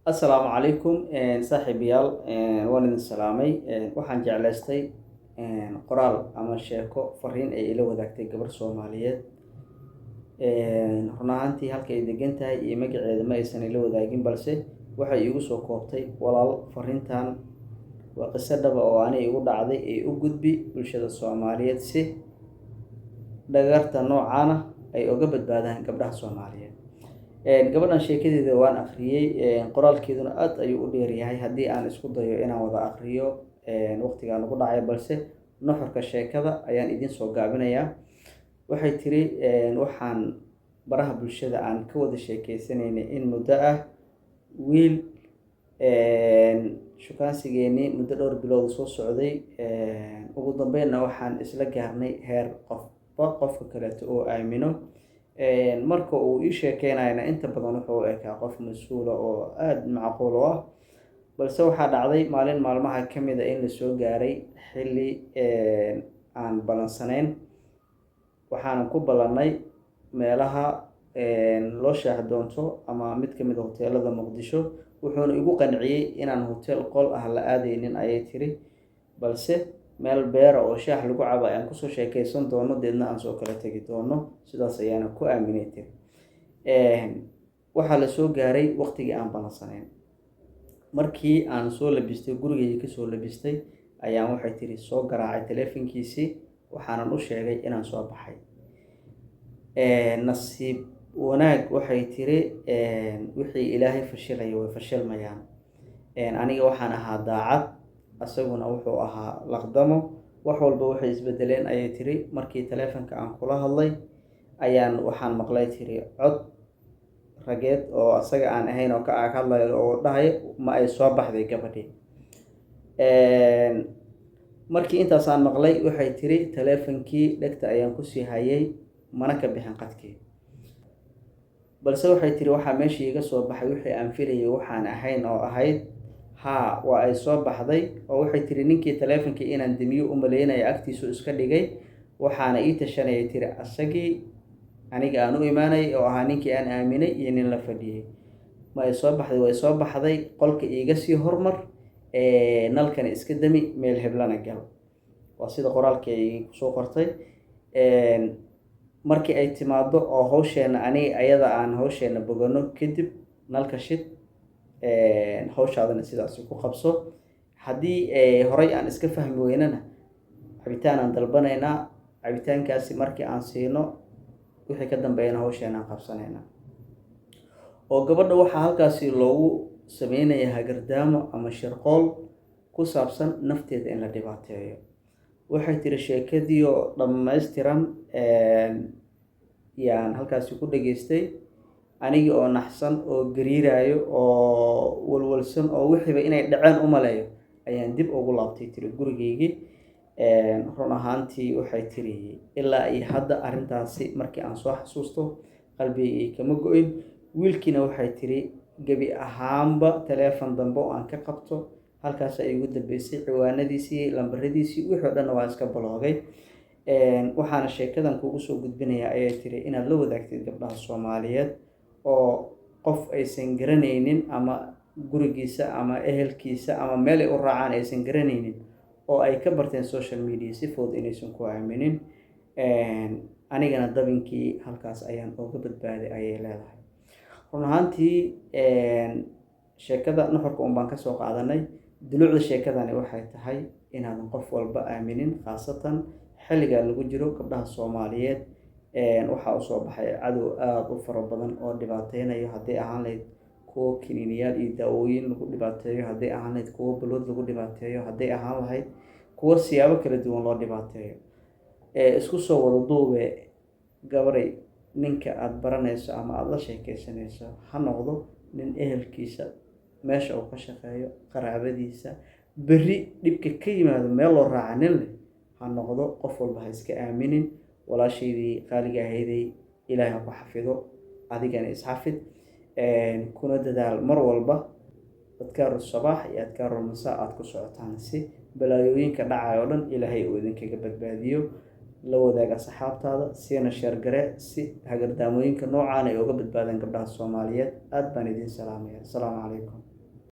Assalaamu calaykum saaxiibayaal waan idin salaamay waxaan jeclaystay qoraal ama sheeko fariin ay ila wadaagtay gabar Soomaaliyeed run ahaantii halka ay degan tahay iyo magaceeda ma aysan ila wadaagin balse waxay igu soo koobtay walaal fariintan waa qiso dhaba oo anay igu dhacday ee u gudbi bulshada Soomaaliyeed si dhagarta noocan ah ay uga badbaadaan gabdhaha Soomaaliyeed. Gabadhan sheekadeeda waan akhriyay qoraalkeeduna aad ayuu u dheer yahay haddii aan isku dayo inaan wada akhriyo waqtigaan ugu dhacay balse nuxurka sheekada ayaan idin soo gaabinayaa. Waxay tiri waxaan baraha bulshada aan ka wada sheekeysanaynay in muddo ah wiil shukaansigeennii muddo dhowr bilood soo socday ugu dambeynna waxaan isla gaarnay heer qofba qofka kaleeto oo aamino. Marka uu ii sheekeynayna inta badan wuxuu ekaa qof mas'uula oo aad macquul u ah balse waxaa dhacday maalin maalmaha ka mid ah in la soo gaaray xilli aan ballansanayn waxaan ku ballannay meelaha loo shaahi doonto ama mid ka mid ah hoteelada Muqdisho wuxuuna igu qanciyay inaan hotel qol ah la aadaynin ayay tiri balse meel beera oo shaah lagu cabo ayaan kusoo sheekeysan doono deedna aan soo kala tegi doono sidaas ayaana ku aaminay tiri. Waxaa la soo gaaray waqtigii aan ballansanayn markii aan soo labistay gurigeyga kasoo labistay ayaan waxay tiri soo garaacay taleefankiisii waxaanan u sheegay inaan soo baxay. Nasiib wanaag waxay tiri wixii ilaahay fashilaya way fashilmayaan. Aniga waxaan ahaa daacad asaguna wuxuu ahaa laqdamo wax walba waxay isbedeleen ayay tiri markii taleefanka aan kula hadlay ayaan waxaan maqlay tiri cod rageed oo asaga aan ahayn oo ka hadlayo oo dhahay ma ay soo baxday gabadhii. Markii intaas aan maqlay waxay tiri taleefankii dhegta ayaan ku sii hayay mana ka bixin qadkii balse waxay tiri waxaa meeshii iga soo baxay wixii aan filayay waxaan ahayn oo ahayd waa ay soo baxday oo waxay tiri ninkii taleefankii inaan damiyo u maleynaya agtiisu iska dhigay waxaana ii tashanayay tiri asagii aniga aan u imaanay oo ahaa ninkii aan aaminay iyo nin la fadhiyay. Ma ay soo baxday way soo baxday qolka iiga sii hormar nalkana iska dami meel heblana gal waa sida qoraalkii ay kusoo qortay. Markii ay timaado oo hawsheena aniga ayada aan hawsheena bogano kadib nalka shid hawshaadana sidaas ku qabso haddii horay aan iska fahmi weynana cabitaan aan dalbanaynaa cabitaankaasi markii aan siino wixii ka dambeeyana hawsheena aan qabsanaynaa. Oo gabadha waxaa halkaasi loogu sameynayaa hagardaamo ama shirqool ku saabsan nafteeda in la dhibaateeyo. Waxay tiri sheekadii oo dhammaystiran yaan halkaasi ku dhageystay anigii oo naxsan oo gariirayo oo walwalsan oo wixiiba inay dhaceen u maleeyo ayaan dib ugu laabtay tiri gurigeygii. Run ahaantii waxay tiri ilaa iyo hadda arrintaasi markii aan soo xasuusto qalbigay kama go'in. Wiilkiina waxay tiri gebi ahaanba taleefan dambe oo aan ka qabto halkaas ay igu dambeysay ciwaanadiisii lambaradiisii wixii oo dhan waa iska baloogay. Waxaana sheekadan kugu soo gudbinayaa ayay tiri inaad la wadaagtid gabdhaha Soomaaliyeed oo qof aysan garanaynin ama gurigiisa ama ehelkiisa ama meel ay u raacaan aysan garanaynin oo ay ka barteen social media si fudud inaysan ku aaminin. Anigana dabinkii halkaas ayaan uga badbaaday ayay leedahay. Run ahaantii sheekada nuxurka baan ka soo qaadanay dulucda sheekadani waxay tahay inaadan qof walba aaminin khaasatan xilliga lagu jiro gabdhaha Soomaaliyeed waxaa u soo baxay cadow aad u fara badan oo dhibaateynayo haddii ahaan lahayd kuwo kiniiniyaal iyo daawooyin lagu dhibaateeyo haddii ahaan lahayd kuwo balwad lagu dhibaateeyo haddii ahaan lahayd kuwo siyaabo kala duwan loo dhibaateeyo. Isku soo wada duube gabaray ninka aad baranayso ama aad la sheekeysanayso ha noqdo nin ehelkiisa meesha uu ka shaqeeyo qaraabadiisa berri dhibka ka yimaado meel loo raaca nin leh ha noqdo qof walba ha iska aaminin. walaashaydii qaaliga ahayday ilaahay ha ku xafido adigana isxafid kuna dadaal mar walba adkaaru sabaax iyo adkaaru masaa aad ku socotaan si balaayooyinka dhacay oo dhan ilaahay uu idinkaga badbaadiyo. la wadaaga asxaabtaada, siina sheer gare si hagardaamooyinka noocaan ay uga badbaadaan gabdhaha Soomaaliyeed. Aad baan idiin salaamaya. Assalaamu calaykum.